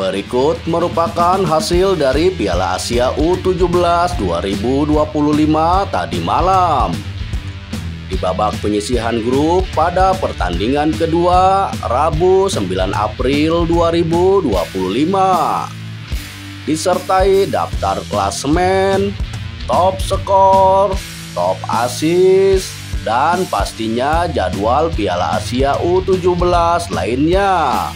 Berikut merupakan hasil dari Piala Asia U17 2025 tadi malam. Di babak penyisihan grup pada pertandingan kedua Rabu 9 April 2025. Disertai daftar klasemen, top skor, top assist, dan pastinya jadwal Piala Asia U17 lainnya.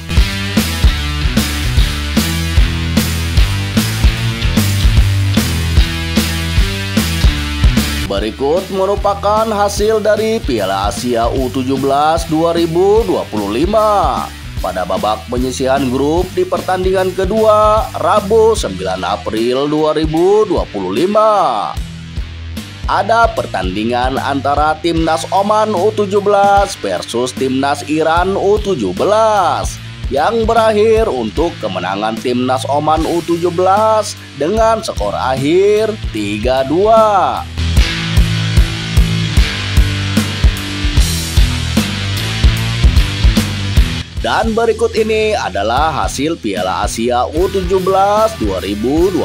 Berikut merupakan hasil dari Piala Asia U17 2025 pada babak penyisihan grup di pertandingan kedua Rabu 9 April 2025. Ada pertandingan antara Timnas Oman U17 versus Timnas Iran U17 yang berakhir untuk kemenangan Timnas Oman U17 dengan skor akhir 3-2. Dan berikut ini adalah hasil Piala Asia U17 2025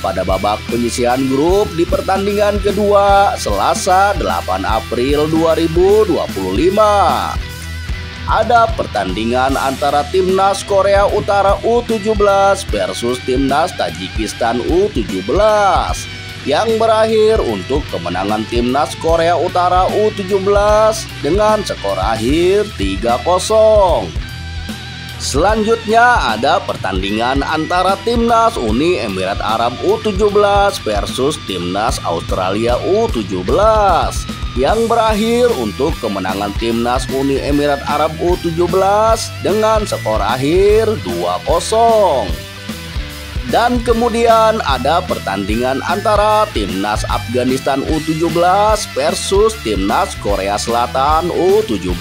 pada babak penyisihan grup di pertandingan kedua Selasa 8 April 2025. Ada pertandingan antara Timnas Korea Utara U17 versus Timnas Tajikistan U17 yang berakhir untuk kemenangan Timnas Korea Utara U17 dengan skor akhir 3-0. Selanjutnya ada pertandingan antara Timnas Uni Emirat Arab U17 versus Timnas Australia U17 yang berakhir untuk kemenangan Timnas Uni Emirat Arab U17 dengan skor akhir 2-0. Dan kemudian ada pertandingan antara Timnas Afghanistan U17 versus Timnas Korea Selatan U17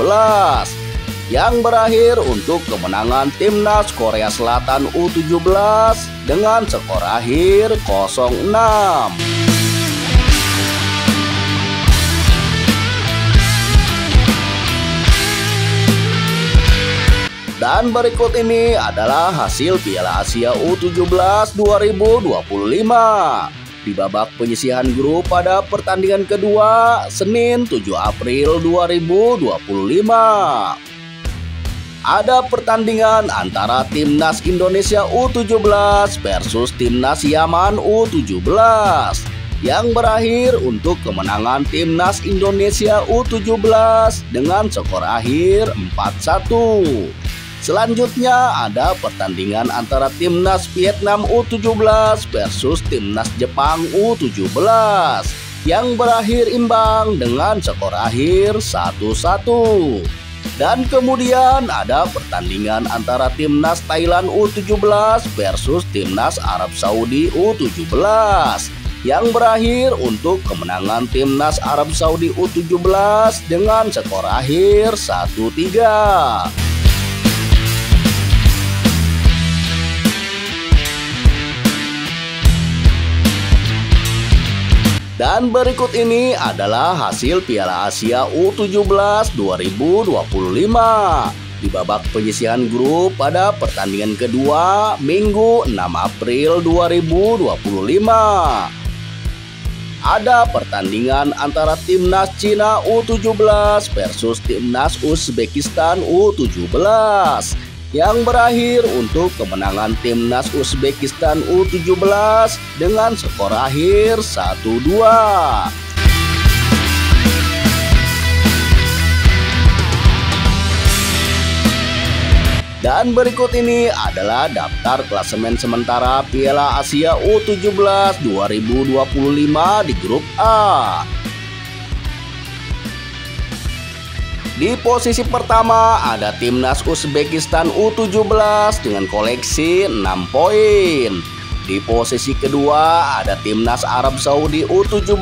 yang berakhir untuk kemenangan Timnas Korea Selatan U17 dengan skor akhir 0-6. Dan berikut ini adalah hasil Piala Asia U17 2025 di babak penyisihan grup pada pertandingan kedua Senin 7 April 2025. Ada pertandingan antara Timnas Indonesia U17 versus Timnas Yaman U17 yang berakhir untuk kemenangan Timnas Indonesia U17 dengan skor akhir 4-1. Selanjutnya ada pertandingan antara Timnas Vietnam U17 versus Timnas Jepang U17 yang berakhir imbang dengan skor akhir 1-1. Dan kemudian ada pertandingan antara Timnas Thailand U17 versus Timnas Arab Saudi U17 yang berakhir untuk kemenangan Timnas Arab Saudi U17 dengan skor akhir 1-3. Dan berikut ini adalah hasil Piala Asia U17 2025 di babak penyisihan grup pada pertandingan kedua Minggu 6 April 2025. Ada pertandingan antara Timnas Cina U17 versus Timnas Uzbekistan U17 yang berakhir untuk kemenangan Timnas Uzbekistan U17 dengan skor akhir 1-2. Dan berikut ini adalah daftar klasemen sementara Piala Asia U17 2025 di grup A. Di posisi pertama ada Timnas Uzbekistan U17 dengan koleksi 6 poin. Di posisi kedua ada Timnas Arab Saudi U17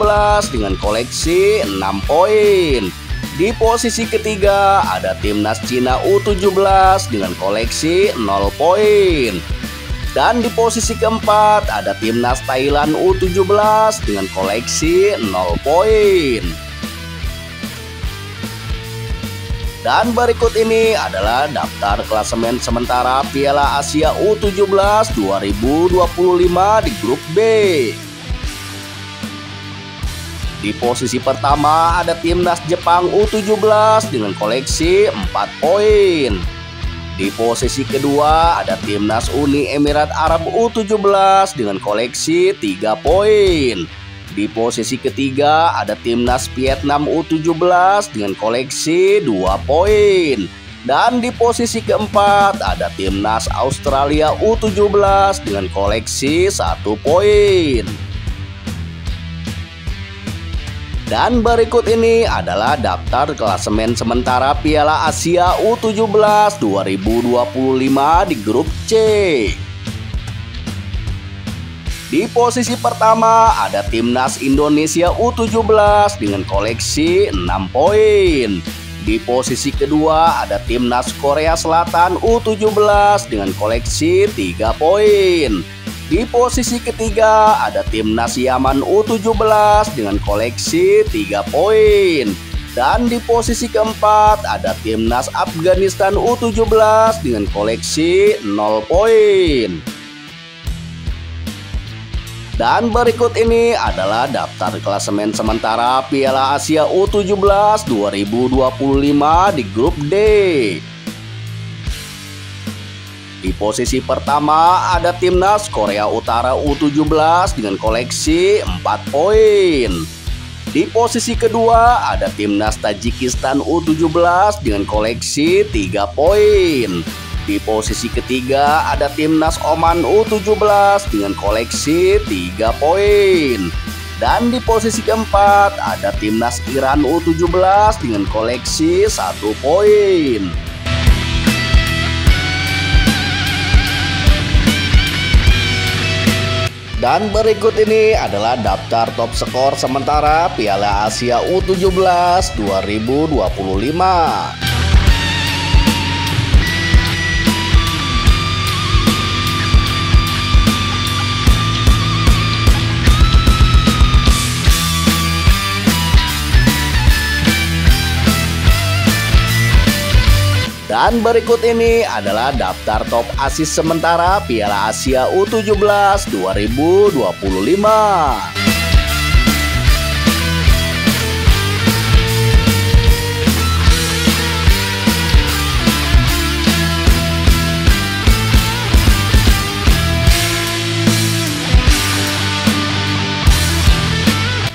dengan koleksi 6 poin. Di posisi ketiga ada Timnas Cina U17 dengan koleksi 0 poin. Dan di posisi keempat ada Timnas Thailand U17 dengan koleksi 0 poin. Dan berikut ini adalah daftar klasemen sementara Piala Asia U17 2025 di grup B. Di posisi pertama ada timnas Jepang U17 dengan koleksi 4 poin. Di posisi kedua ada timnas Uni Emirat Arab U17 dengan koleksi 3 poin. Di posisi ketiga ada timnas Vietnam U17 dengan koleksi 2 poin. Dan di posisi keempat ada timnas Australia U17 dengan koleksi 1 poin. Dan berikut ini adalah daftar klasemen sementara Piala Asia U17 2025 di grup C. Di posisi pertama ada timnas Indonesia U17 dengan koleksi 6 poin. Di posisi kedua ada timnas Korea Selatan U17 dengan koleksi 3 poin. Di posisi ketiga ada timnas Yaman U17 dengan koleksi 3 poin. Dan di posisi keempat ada timnas Afghanistan U17 dengan koleksi 0 poin. Dan berikut ini adalah daftar klasemen sementara Piala Asia U17 2025 di grup D. Di posisi pertama ada timnas Korea Utara U17 dengan koleksi 4 poin. Di posisi kedua ada timnas Tajikistan U17 dengan koleksi 3 poin. Di posisi ketiga ada timnas Oman U17 dengan koleksi 3 poin. Dan di posisi keempat ada timnas Iran U17 dengan koleksi 1 poin. Dan berikut ini adalah daftar top skor sementara Piala Asia U17 2025. Dan berikut ini adalah daftar top assist sementara Piala Asia U17 2025.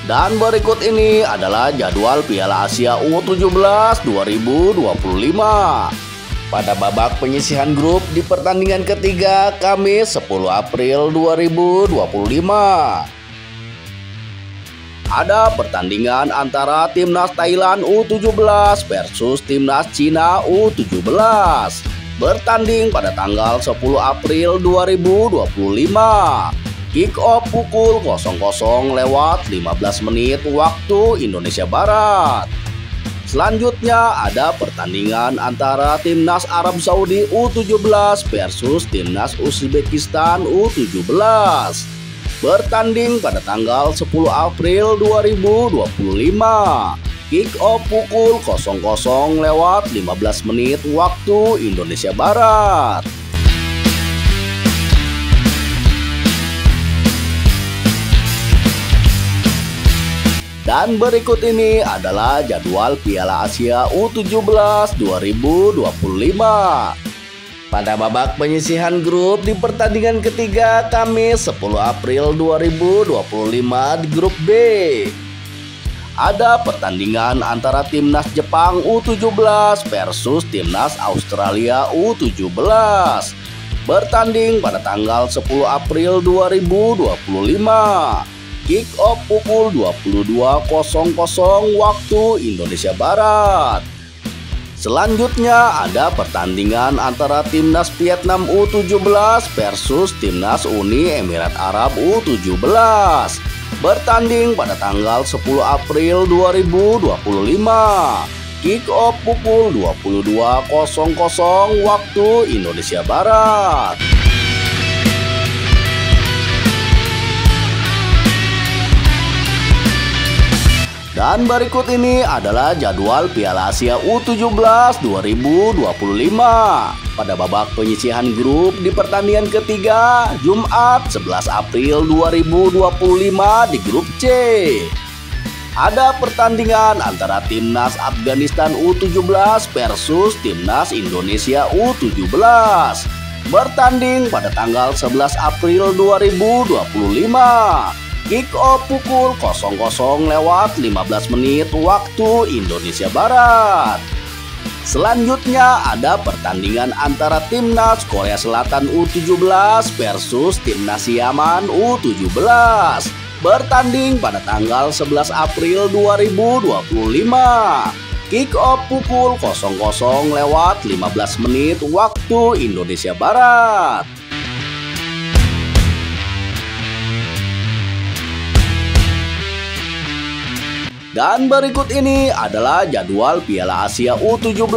Dan berikut ini adalah jadwal Piala Asia U17 2025. Pada babak penyisihan grup di pertandingan ketiga Kamis 10 April 2025. Ada pertandingan antara timnas Thailand U17 versus timnas Cina U17. Bertanding pada tanggal 10 April 2025. Kick off pukul 00.15 waktu Indonesia Barat. Selanjutnya ada pertandingan antara timnas Arab Saudi U17 versus timnas Uzbekistan U17. Bertanding pada tanggal 10 April 2025. Kick off pukul 00.15 waktu Indonesia Barat. Dan berikut ini adalah jadwal Piala Asia U17 2025. Pada babak penyisihan grup di pertandingan ketiga Kamis 10 April 2025 di grup B. Ada pertandingan antara timnas Jepang U17 versus timnas Australia U17. Bertanding pada tanggal 10 April 2025. Kick off pukul 22.00 waktu Indonesia Barat. Selanjutnya ada pertandingan antara timnas Vietnam U17 versus timnas Uni Emirat Arab U17. Bertanding pada tanggal 10 April 2025. Kick off pukul 22.00 waktu Indonesia Barat. Dan berikut ini adalah jadwal Piala Asia U17 2025. Pada babak penyisihan grup di pertandingan ketiga, Jumat 11 April 2025 di grup C. Ada pertandingan antara Timnas Afghanistan U17 versus Timnas Indonesia U17. Bertanding pada tanggal 11 April 2025. Kick off pukul 00.15 waktu Indonesia Barat. Selanjutnya ada pertandingan antara Timnas Korea Selatan U17 versus Timnas Yaman U17. Bertanding pada tanggal 11 April 2025. Kick off pukul 00.15 waktu Indonesia Barat. Dan berikut ini adalah jadwal Piala Asia U17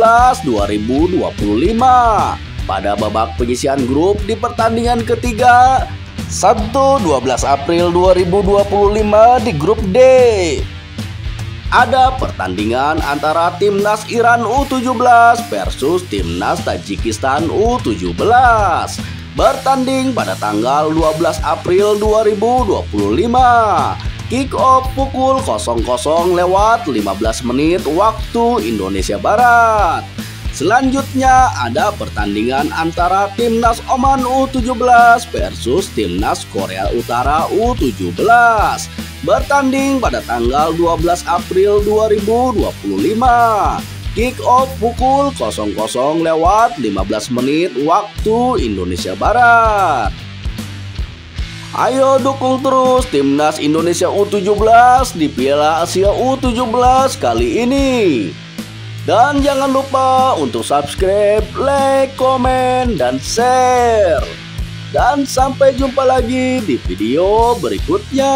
2025 pada babak penyisihan grup di pertandingan ketiga Sabtu 12 April 2025 di grup D. Ada pertandingan antara Timnas Iran U17 versus Timnas Tajikistan U17. Bertanding pada tanggal 12 April 2025. Kick off pukul 00.15 waktu Indonesia Barat. Selanjutnya ada pertandingan antara Timnas Oman U17 versus Timnas Korea Utara U17. Bertanding pada tanggal 12 April 2025. Kick off pukul 00.15 waktu Indonesia Barat. Ayo dukung terus Timnas Indonesia U17 di Piala Asia U17 kali ini. Dan jangan lupa untuk subscribe, like, komen, dan share. Dan sampai jumpa lagi di video berikutnya.